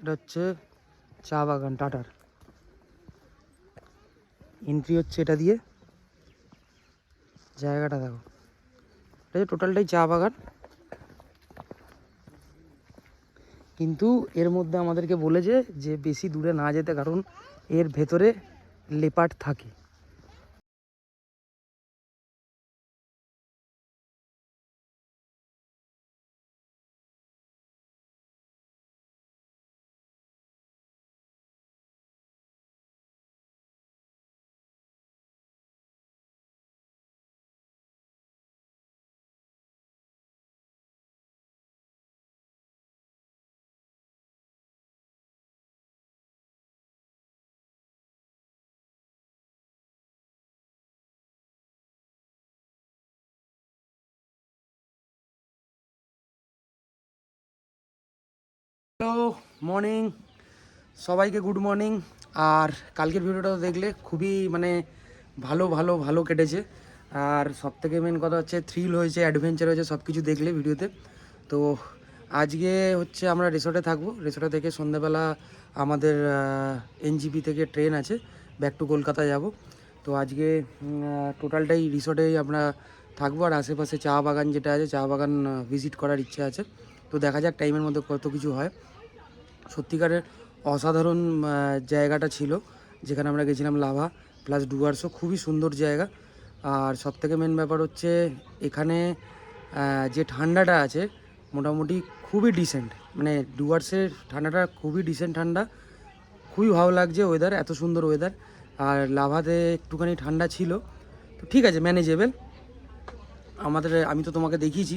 এটা হচ্ছে চা বাগান টাটার। এন্ট্রি হচ্ছে এটা দিয়ে। জায়গাটা দেখো, এটা টোটালটাই চা বাগান, কিন্তু এর মধ্যে আমাদেরকে বলেছে যে বেশি দূরে না যেতে, কারণ এর ভেতরে লেপার্ড থাকে। হ্যালো, মর্নিং সবাইকে, গুড মর্নিং। আর কালকের ভিডিওটা দেখলে খুবই ভালো ভালো ভালো কেটেছে। আর সবথেকে মেন কথা হচ্ছে থ্রিল হয়েছে, অ্যাডভেঞ্চার হয়েছে, সব কিছু দেখলে ভিডিওতে। তো আজকে হচ্ছে আমরা রিসর্টে থাকবো। রিসর্টে থেকে সন্ধ্যাবেলা আমাদের এনজিপি থেকে ট্রেন আছে, ব্যাক টু কলকাতা যাব। তো আজকে টোটালটাই রিসর্টেই আমরা থাকবো। আর আশেপাশে চা বাগান যেটা আছে, চা বাগান ভিজিট করার ইচ্ছা আছে। তো দেখা যাক টাইমের মধ্যে কত কিছু হয়। সত্যিকারের অসাধারণ জায়গাটা ছিল যেখানে আমরা গেছিলাম, লাভা প্লাস ডুয়ার্সও খুবই সুন্দর জায়গা। আর সবথেকে মেন ব্যাপার হচ্ছে এখানে যে ঠান্ডাটা আছে মোটামুটি খুবই ডিসেন্ট, ডুয়ার্সের ঠান্ডাটা খুবই ডিসেন্ট ঠান্ডা, খুবই ভালো লাগছে ওয়েদার, এত সুন্দর ওয়েদার। আর লাভাতে একটুখানি ঠান্ডা ছিল, তো ঠিক আছে, ম্যানেজেবল। আমি তো তোমাকে দেখিয়েছি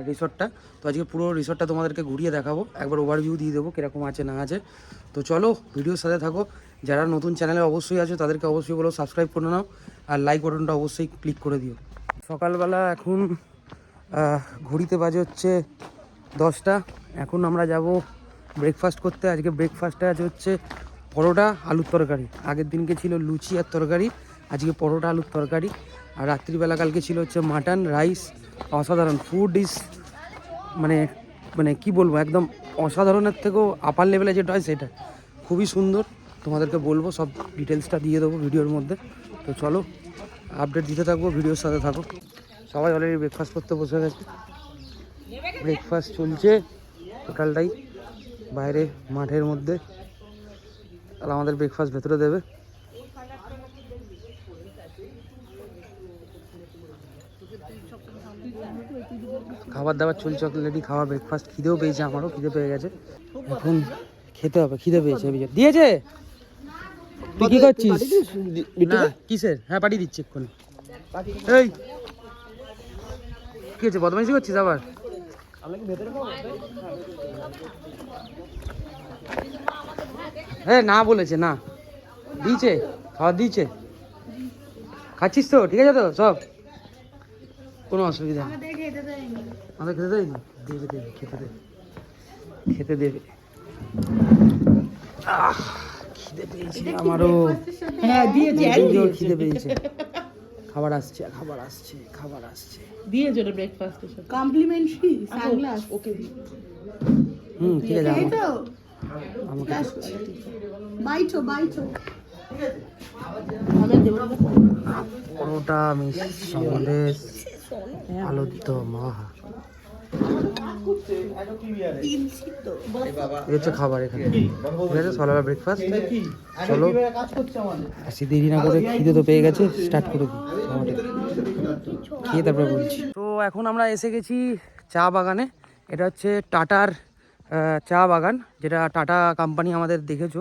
রিসর্টটা, তো আজকে পুরো রিসর্টটা তোমাদেরকে ঘুরিয়ে দেখাবো, একবার ওভারভিউ দিয়ে দেবো কীরকম আছে না আছে। তো চলো ভিডিওর সাথে থাকো। যারা নতুন চ্যানেলে অবশ্যই আছো তাদেরকে অবশ্যই বলো সাবস্ক্রাইব করে নাও, আর লাইক বাটনটা অবশ্যই ক্লিক করে দিও। সকালবেলা এখন ঘড়িতে বাজে হচ্ছে 10টা। এখন আমরা যাব ব্রেকফাস্ট করতে। আজকে ব্রেকফাস্টে আছে হচ্ছে পরোটা আলুর তরকারি। আগের দিনকে ছিল লুচি আর তরকারি, আজকে পরোটা আলুর তরকারি। আর রাত্রিবেলা কালকে ছিল হচ্ছে মাটন রাইস। অসাধারণ ফুড ইস, কি বলবো, একদম অসাধারণের থেকেও আপার লেভেলে যেটা হয় সেটা খুবই সুন্দর। তোমাদেরকে বলবো, সব ডিটেলসটা দিয়ে দেবো ভিডিওর মধ্যে। তো চলো আপডেট দিতে থাকবো, ভিডিওর সাথে থাকো। সবাই অলরেডি ব্রেকফাস্ট করতে বসে গেছে, ব্রেকফাস্ট চলছে টোটালটাই বাইরে মাঠের মধ্যে। তাহলে আমাদের ব্রেকফাস্ট ভেতরে দেবে। খাবার দাবার চলছে অলরেডি, খাওয়া ব্রেকফাস্ট। খিদেও পেয়েছে, আমারও খিদে পেয়ে গেছে, এখন খেতে হবে। খিদে পেয়েছে দিয়েছে। তুই কি করছিস? না কিসের? হ্যাঁ পাঠিয়ে দিচ্ছি এক্ষুনি। এই কি হচ্ছে, বদমাইশি করছিস আবার? হ্যাঁ না বলেছে না, দিয়েছে, খাবার দিয়েছে। খাচ্ছিস তো? ঠিক আছে তো সব, কোনো অসুবিধা নেই। আমাদের খেতে দেয়নি? দেবে দেবে, খেতে দেবে, খেতে দেবে। খিদে পেয়েছে আমারও। হ্যাঁ দিয়েছে, খিদে পেয়েছে। খাবার আসছে, খাবার আসছে, খাবার আসছে। দিয়ে জন্য ব্রেকফাস্ট কমপ্লিমেন্টারি সানগ্লাস ওকে দি। ঠিক আছে, আমাকে বাইচো পরোটা, মিষ্টি, সন্দেশ, আলুর দম। হচ্ছে খাবার এখানে, ঠিক আছে, সকালবেলা ব্রেকফাস্ট। চলো আসি, দেরি না করে, খিদে তো পেয়ে গেছে, স্টার্ট করে দিই আমাদের খেয়ে তারপরে বলছি। তো এখন আমরা এসে গেছি চা বাগানে। এটা হচ্ছে টাটার চা বাগান, যেটা টাটা কোম্পানি আমাদের দেখেছো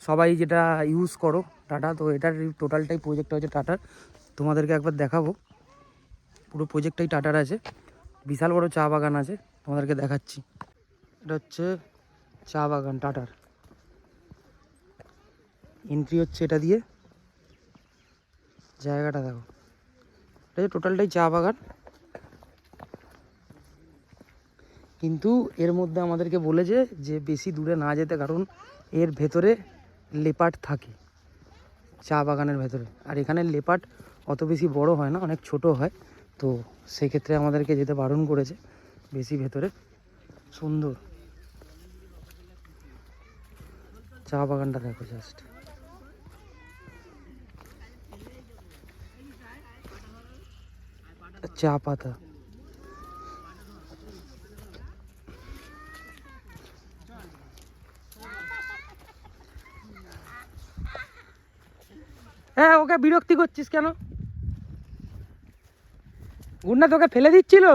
সবাই যেটা ইউজ করো টাটা। তো এটার টোটালটাই প্রজেক্টটা হচ্ছে টাটার। তোমাদেরকে একবার দেখাবো, পুরো প্রজেক্টটাই টাটার আছে, বিশাল বড় চা বাগান আছে, তোমাদেরকে দেখাচ্ছি। এটা হচ্ছে চা বাগান টাটার। এন্ট্রি হচ্ছে এটা দিয়ে। জায়গাটা দেখো, এটা টোটালটাই চা বাগান, কিন্তু এর মধ্যে আমাদেরকে বলেছে যে বেশি দূরে না যেতে, কারণ এর ভেতরে লেপার্ড থাকে চা বাগানের ভেতরে। আর এখানে লেপার্ড অত বেশি বড় হয় না, অনেক ছোট হয়। তো সেক্ষেত্রে আমাদেরকে যেতে বারণ করেছে বেশি ভেতরে। সুন্দর, চা বাগানটা দেখো জাস্ট। চা পাতা, হ্যাঁ ওকে বিরক্তি করছিস কেন? গুন্ডা তোকে ফেলে দিচ্ছিল,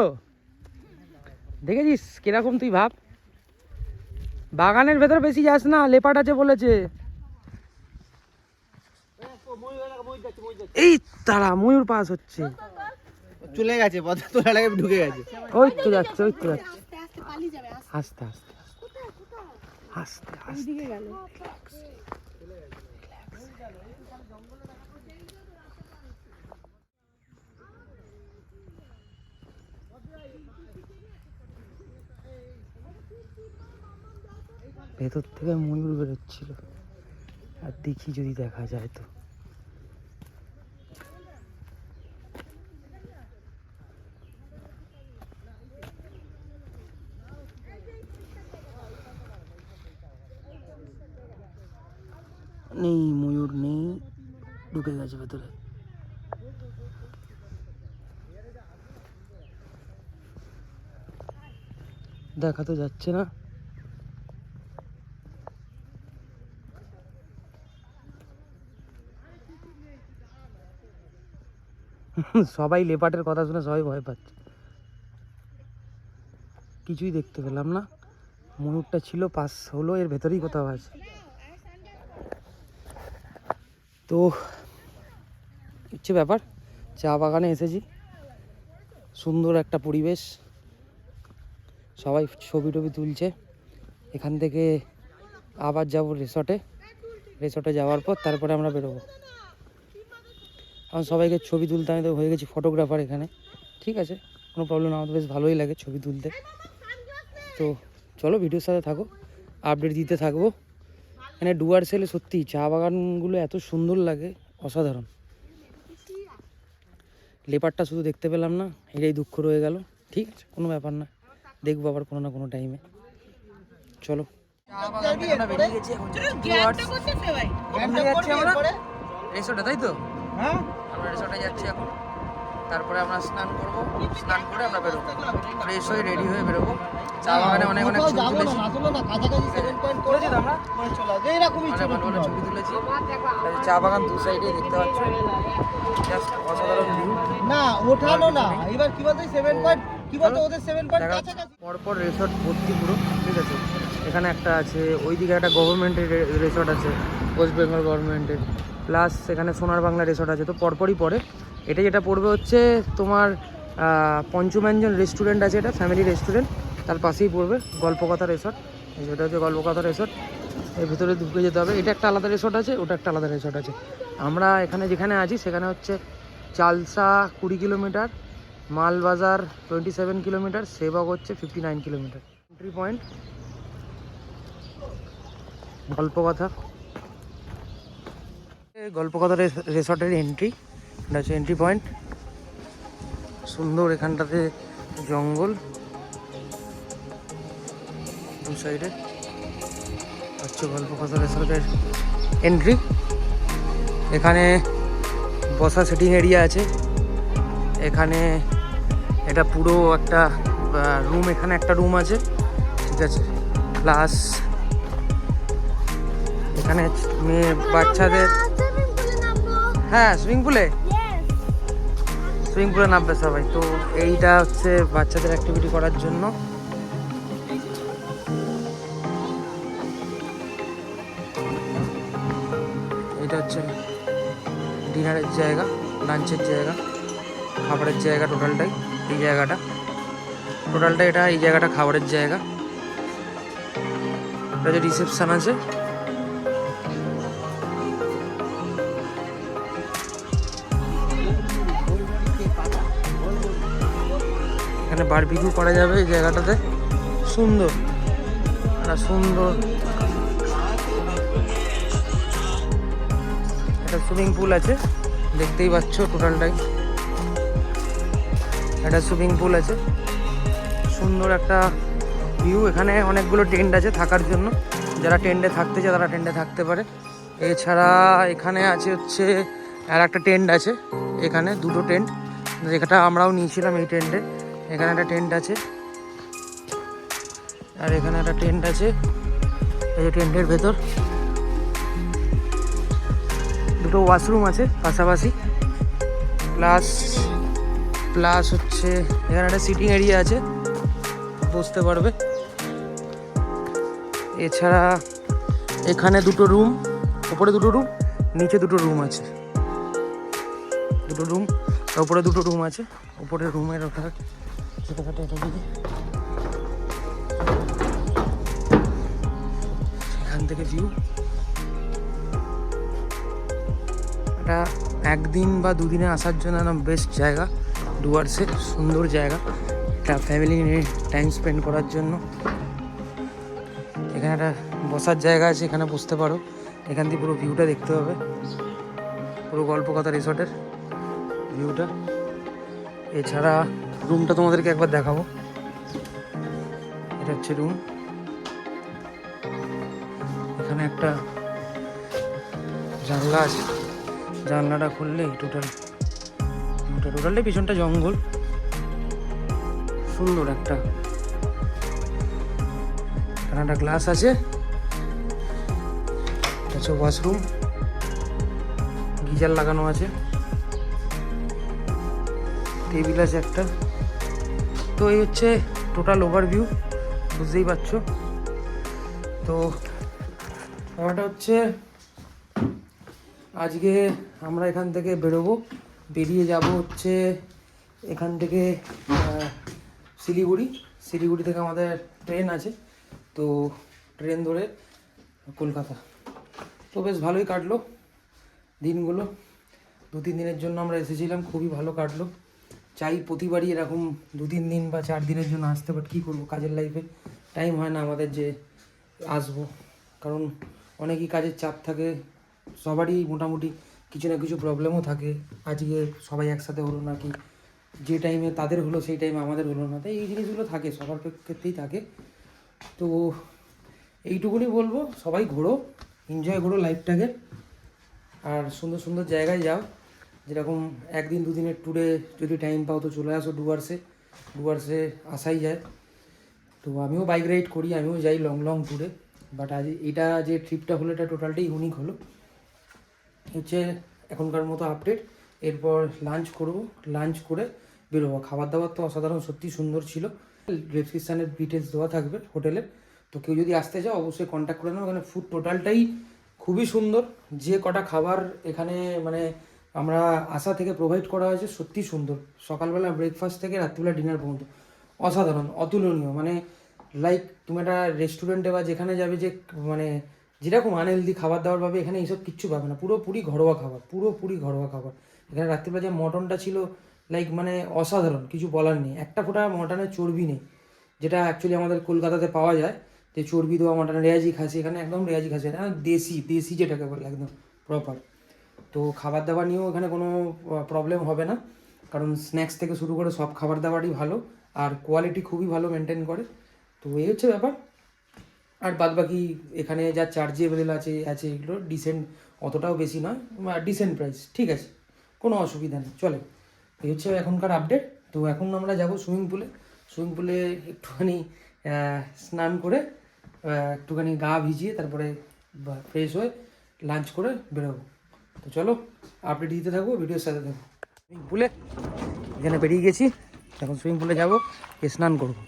দেখেছিস কিরকম? তুই ভাব, বাগানের ভেতর বেশি যাস না, লেপাট আছে বলেছে। এই তারা ময়ূর পাস হচ্ছে, চলে গেছে পথে, তোলা লাগে ঢুকে গেছে। ওই তো যাচ্ছে, ওই তো যাচ্ছে, আস্তে পালিয়ে যাবে আস্তে আস্তে আস্তে আস্তে। দিকে গেল। ভেতর থেকে ময়ূর বেরোচ্ছিল, আর দেখি যদি দেখা যায় তো। নেই, ময়ূর নেই, ঢুকে গেছে ভেতরে। দেখা তো যাচ্ছে না। সবাই লেপাটের কথা শুনে সবাই ভয় পাচ্ছে, কিছুই দেখতে পেলাম না। ময়ূরটা ছিল পাস হলো, এর ভেতরেই কোথাও আছে। তো হচ্ছে ব্যাপার, চা বাগানে এসেছি, সুন্দর একটা পরিবেশ, সবাই ছবি টবি তুলছে। এখান থেকে আবার যাব রিসর্টে, রিসর্টে যাওয়ার পর তারপরে আমরা বেরোবো। কারণ সবাইকে ছবি তুলতে, আমি তো হয়ে গেছি ফটোগ্রাফার এখানে, ঠিক আছে, কোনো প্রবলেম না, আমাদের বেশ ভালোই লাগে ছবি তুলতে। তো চলো ভিডিওর সাথে থাকো, আপডেট দিতে থাকবো। এখানে ডুয়ার্সেলে সত্যি চা বাগানগুলো এত সুন্দর লাগে, অসাধারণ। লেপারটা শুধু দেখতে পেলাম না, এটাই দুঃখ রয়ে গেল। ঠিক আছে, কোনো ব্যাপার না, দেখবো আবার কোনো না কোনো টাইমে। চলো রিসোর্টে, তাই তো? হ্যাঁ, আমরা রিসোর্টে যাচ্ছি এখন, তারপরে আমরা স্নান করবো, স্নান করে আমরা বেরোবো, ফ্রেশ হয়ে রেডি হয়ে বেরোবো। চা বাগানে অনেক অনেক ছবি তুলেছি, তুলেছি তো আমরা, অনেক ভালো ভালো ছবি তুলেছি। চা বাগান দু সাইডে দেখতে পাচ্ছ, জাস্ট অসাধারণ ভিউ। না ওঠানো না, এবার কি বলতে 7 পয়েন্ট, কি বলতে ওদের 7 পয়েন্ট কাছাকাছি। পরপর রিসর্ট ভর্তি পুরো, ঠিক আছে। এখানে একটা আছে, ওইদিকে একটা গভর্নমেন্টের রিসর্ট আছে, ওয়েস্ট বেঙ্গল গভর্নমেন্টের, প্লাস এখানে সোনার বাংলা রিসর্ট আছে। তো পরপরই পড়ে, এটা যেটা পড়বে হচ্ছে তোমার পঞ্চম্যাঞ্জন রেস্টুরেন্ট আছে, এটা ফ্যামিলি রেস্টুরেন্ট, তার পাশেই পড়বে গল্পকথা রিসর্ট। যেটা হচ্ছে গল্পকথা রিসর্ট, এর ভিতরে ঢুকে যেতে হবে। এটা একটা আলাদা রিসর্ট আছে, ওটা একটা আলাদা রিসর্ট আছে। আমরা এখানে যেখানে আছি সেখানে হচ্ছে চালসা 20 কিলোমিটার, মালবাজার 27 কিলোমিটার, সেবক হচ্ছে 59 কিলোমিটার। এন্ট্রি পয়েন্ট গল্পকথা, গল্পকথা রিসর্টের এন্ট্রি, এটা হচ্ছে এন্ট্রি পয়েন্ট। সুন্দর এখানটাতে জঙ্গল দু সাইডে, হচ্ছে গল্পকথা রিসর্টের এন্ট্রি। এখানে বসা সিটিং এরিয়া আছে, এখানে এটা পুরো একটা রুম, এখানে একটা রুম আছে, ঠিক আছে। প্লাস এখানে মেয়ে বাচ্চাদের, হ্যাঁ সুইমিং পুলে নামবে সবাই। তো এইটা হচ্ছে বাচ্চাদের অ্যাক্টিভিটি করার জন্য। এটা হচ্ছে ডিনারের জায়গা, লাঞ্চের জায়গা, খাবারের জায়গা, টোটালটাই এই জায়গাটা, এটা এই জায়গাটা খাবারের জায়গা। এটা যে রিসেপশন আছে, এখানে বারবিকিউ করা যাবে এই জায়গাটাতে, সুন্দর একটা সুন্দর একটা সুইমিং পুল আছে, দেখতেই পাচ্ছ টোটালটাই একটা সুইমিং পুল আছে, সুন্দর একটা ভিউ। এখানে অনেকগুলো টেন্ট আছে থাকার জন্য, যারা টেন্টে থাকতে চায় তারা টেন্টে থাকতে পারে। এছাড়া এখানে আছে হচ্ছে আর একটা টেন্ট আছে, এখানে দুটো টেন্ট, যেটা আমরাও নিয়েছিলাম এই টেন্টে। এখানে একটা টেন্ট আছে আর এখানে একটা টেন্ট আছে, এই যে টেন্টের ভেতর দুটো ওয়াশরুম আছে পাশাপাশি, প্লাস হচ্ছে এখানে একটা সিটিং এরিয়া আছে, বসতে পারবে। এছাড়া এখানে দুটো রুম, উপরে দুটো রুম, নিচে দুটো রুম আছে, দুটো রুম, উপরে দুটো রুম আছে। উপরে রুমের ওটা ছোটোখাটো একটা দিকে, এখান থেকে ভিউ। এটা একদিন বা দুদিনে আসার জন্য বেস্ট জায়গা ডুয়ার্সে, সুন্দর জায়গা, একটা ফ্যামিলি নিয়ে টাইম স্পেন্ড করার জন্য। এখানে একটা বসার জায়গা আছে, এখানে বসতে পারো। এখান থেকে পুরো ভিউটা দেখতে হবে, পুরো গল্পকথা রিসর্টের ভিউটা। এছাড়া রুমটা তোমাদেরকে একবার দেখাবো, এটা হচ্ছে রুম। এখানে একটা জানলা আছে, জানলাটা খুললেই টোটালি পিছনটা জঙ্গল, সুন্দর একটা। এখানে একটা গ্লাস আছে, এটা হচ্ছে ওয়াশরুম, গিজার লাগানো আছে, টেবিল আছে একটা। তো এই হচ্ছে টোটাল ওভারভিউ, বুঝতেই পারছো। তো ব্যাপারটা হচ্ছে আজকে আমরা এখান থেকে বেরোবো, বেরিয়ে যাব হচ্ছে এখান থেকে শিলিগুড়ি থেকে আমাদের ট্রেন আছে, তো ট্রেন ধরে কলকাতা। তো বেশ ভালোই কাটলো দিনগুলো, 2-3 দিনের জন্য আমরা এসেছিলাম, খুবই ভালো কাটলো। চাই প্রতিবারই এরকম 2-3 দিন বা 4 দিনের জন্য আসতে, বাট কী করবো, কাজের লাইফে টাইম হয় না আমাদের যে আসবো, কারণ অনেকই কাজের চাপ থাকে, সবারই মোটামুটি কিছু না কিছু প্রবলেমও থাকে। আজকে সবাই একসাথে হলো না, কি যে টাইমে তাদের হলো সেই টাইমে আমাদের হলো না, তাই এই জিনিসগুলো থাকে, সবার ক্ষেত্রেই থাকে। তো এইটুকুনি বলবো, সবাই ঘোরো, এনজয় করো লাইফটাকে, আর সুন্দর সুন্দর জায়গায় যাও। যেরকম 1-2 দিনের ট্যুরে যদি টাইম পাও তো চলে আসো ডুয়ার্সে আসাই যায়। তো আমিও বাইক রাইড করি, আমিও যাই লং ট্যুরে, বাট আজ এটা যে ট্রিপটা হলো এটা টোটালটাই ইউনিক হলো। হচ্ছে এখনকার মতো আপডেট, এরপর লাঞ্চ করে বেরোবো। খাবার দাবার তো অসাধারণ, সত্যি সুন্দর ছিল। ডেসক্রিপশানের ডিটেলস দেওয়া থাকবে হোটেলের, তো কেউ যদি আসতে চাও অবশ্যই কন্ট্যাক্ট করে নেবো। এখানে ফুড টোটালটাই খুবই সুন্দর, যে কটা খাবার এখানে মানে আমরা আশা থেকে প্রোভাইড করা হয়েছে সত্যি সুন্দর। সকালবেলা ব্রেকফাস্ট থেকে রাত্রিবেলা ডিনার পর্যন্ত অসাধারণ, অতুলনীয়। মানে লাইক তুমি একটা রেস্টুরেন্টে বা যেখানে যাবে, যে মানে যেরকম আনহেলদি খাবার দাবার পাবে, এখানে এইসব কিচ্ছু পাবে না, পুরোপুরি ঘরোয়া খাবার। এখানে রাত্রিবেলা যে মটনটা ছিল লাইক মানে অসাধারণ, কিছু বলার নেই। একটা ফোঁটা মটনের চর্বি নেই, যেটা অ্যাকচুয়ালি আমাদের কলকাতাতে পাওয়া যায়, যে চর্বি দেওয়া মটন, রেয়াজি খাসি। এখানে একদম রেয়াজি খাসি, এটা দেশি যেটাকে বলে একদম প্রপার। তো খাবার দাবার নিয়েও এখানে কোনো প্রবলেম হবে না, কারণ স্ন্যাক্স থেকে শুরু করে সব খাবার দাবারই ভালো, আর কোয়ালিটি খুবই ভালো মেনটেন করে। তো এই হচ্ছে ব্যাপার। আর বাদবাকি এখানে যা চার্জেবল আছে এগুলো ডিসেন্ট, অতটাও বেশি নয়, ডিসেন্ট প্রাইস, ঠিক আছে, কোনো অসুবিধা নেই, চলে। এই হচ্ছে এখনকার আপডেট। তো এখন আমরা যাব সুইমিং পুলে একটুখানি স্নান করে, একটুখানি গা ভিজিয়ে তারপরে ফ্রেশ হয়ে লাঞ্চ করে বেরোবো। তো চলো আপডেট দিতে থাকবো, ভিডিওর সাথে থাকবো। সুইমিং পুলে এখানে বেরিয়ে গেছি, এখন সুইমিং পুলে যাবো, স্নান করবো।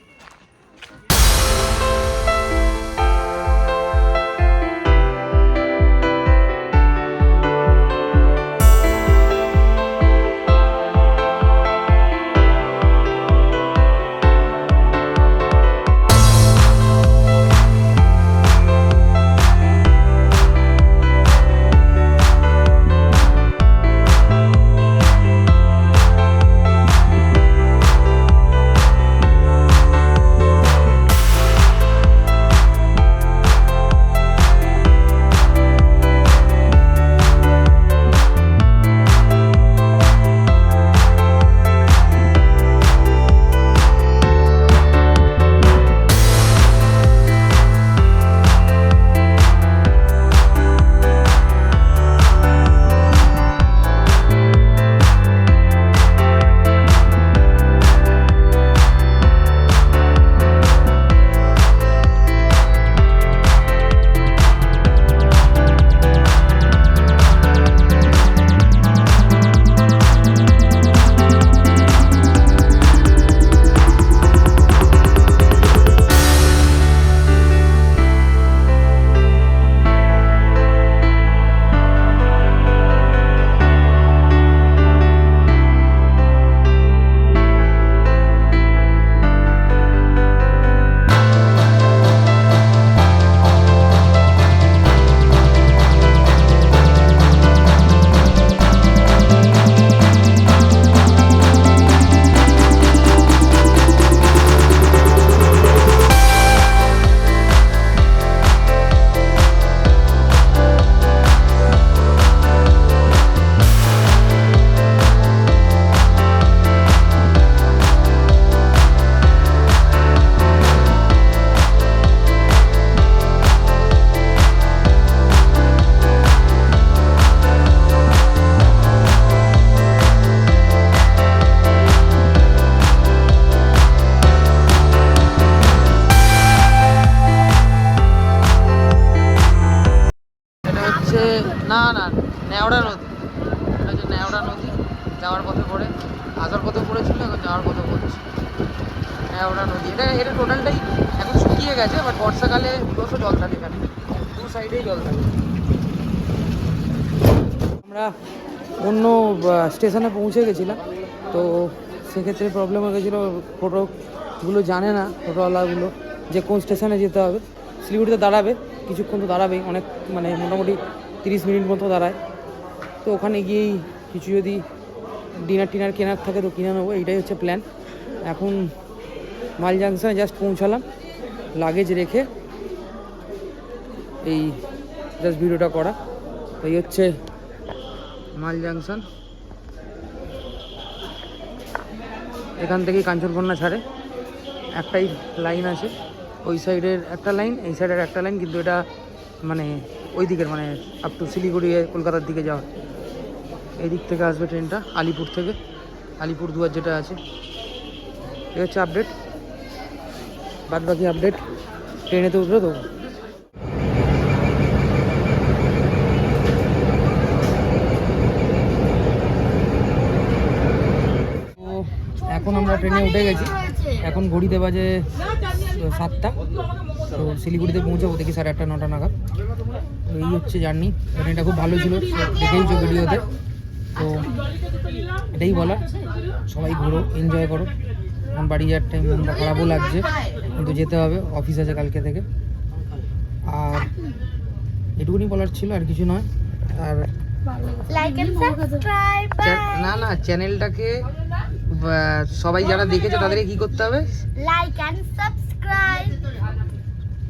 না না, নেওড়া নদী, এটা হচ্ছে নেওড়া নদী। যাওয়ার পথে পড়ে, আসার পথে পড়েছিল, এখন যাওয়ার পথে পড়েছে নেওড়া নদী। এটা টোটালটাই এখন শুকিয়ে গেছে, বাট বর্ষাকালে প্রচুর জল থাকে এখানে, দু সাইডেই জল থাকে। আমরা অন্য স্টেশনে পৌঁছে গেছিলাম, তো সেক্ষেত্রে প্রবলেম হয়ে গেছিলো। টোটোগুলো জানে না, টোটোওয়ালাগুলো, যে কোন স্টেশনে যেতে হবে। শিলিগুড়িতে দাঁড়াবে, কিছুক্ষণ তো দাঁড়াবেই, অনেক মানে মোটামুটি 30 মিনিট মতো দাঁড়ায়। তো ওখানে গিয়েই কিছু যদি ডিনার কেনার থাকে তো কিনে নেবো, এইটাই হচ্ছে প্ল্যান। এখন মাল জাংশনে জাস্ট পৌঁছালাম, লাগেজ রেখে এই জাস্ট ভিডিওটা করা। এই হচ্ছে মাল জাংশন, এখান থেকেই কাঞ্চনকন্যা ছাড়ে। একটাই লাইন আছে, ওই সাইডের একটা লাইন, এই সাইডের একটা লাইন, কিন্তু এটা মানে ওই দিকের মানে আপ টু শিলিগুড়ি কলকাতার দিকে যাওয়া। এই দিক থেকে আসবে ট্রেনটা, আলিপুর থেকে, আলিপুরদুয়ার যেটা আছে। এই হচ্ছে আপডেট, বাদ বাকি আপডেট ট্রেনেতে উঠলে তো। এখন আমরা ট্রেনে উঠে গেছি, এখন ঘড়িতে বাজে 7টা। তো শিলিগুড়িতে পৌঁছাবো দেখি 8:30 9টা নাগাদ। তো এই হচ্ছে জার্নি। ট্রেনটা খুব ভালো ছিল, দেখেইছো ভিডিওতে। তো এটাই বলা, সবাই ঘোরো, এনজয় করো। এখন বাড়ি যাওয়ার টাইম, মনটা খারাপও লাগছে, কিন্তু যেতে হবে, অফিস আছে কালকে থেকে। আর এটুকুনি বলার ছিল, আর কিছু নয়। আর না না, চ্যানেলটাকে সবাই যারা দেখেছে তাদেরকে কি করতে হবে, লাইক এন্ড সাবস্ক্রাইব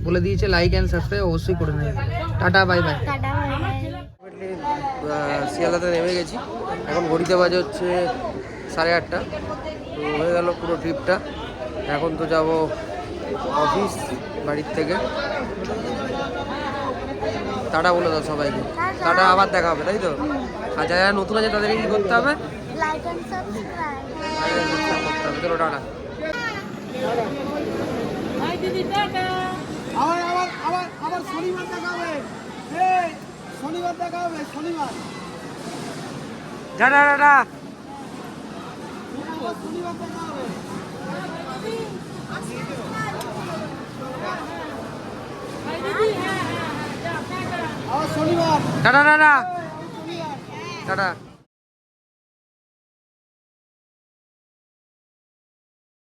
বলে দিয়েছে, লাইক অ্যান্ড সাবস্ক্রাইব অবশ্যই করে নেবে। Tata, bye bye. Tata bye bye. শিয়ালদাতে নেমে গেছি, এখন ঘড়িতে বাজে হচ্ছে 8:30। তো হয়ে গেল পুরো ট্রিপটা। এখন তো যাব অফিস বাড়ির থেকে। টাটা বলে দাও সবাইকে, টাটা, আবার দেখা হবে, তাই তো? আর যারা নতুন আছে তাদেরকে কী করতে হবে, লাইক এন্ড সাবস্ক্রাইব করতে হবে। চলো টাটা। আবার শনিবার দেখা হবে, শনিবার দেখা হবে, শনিবার টাটা টাটা। শনিবার দেখা হবে। Tata tata tata.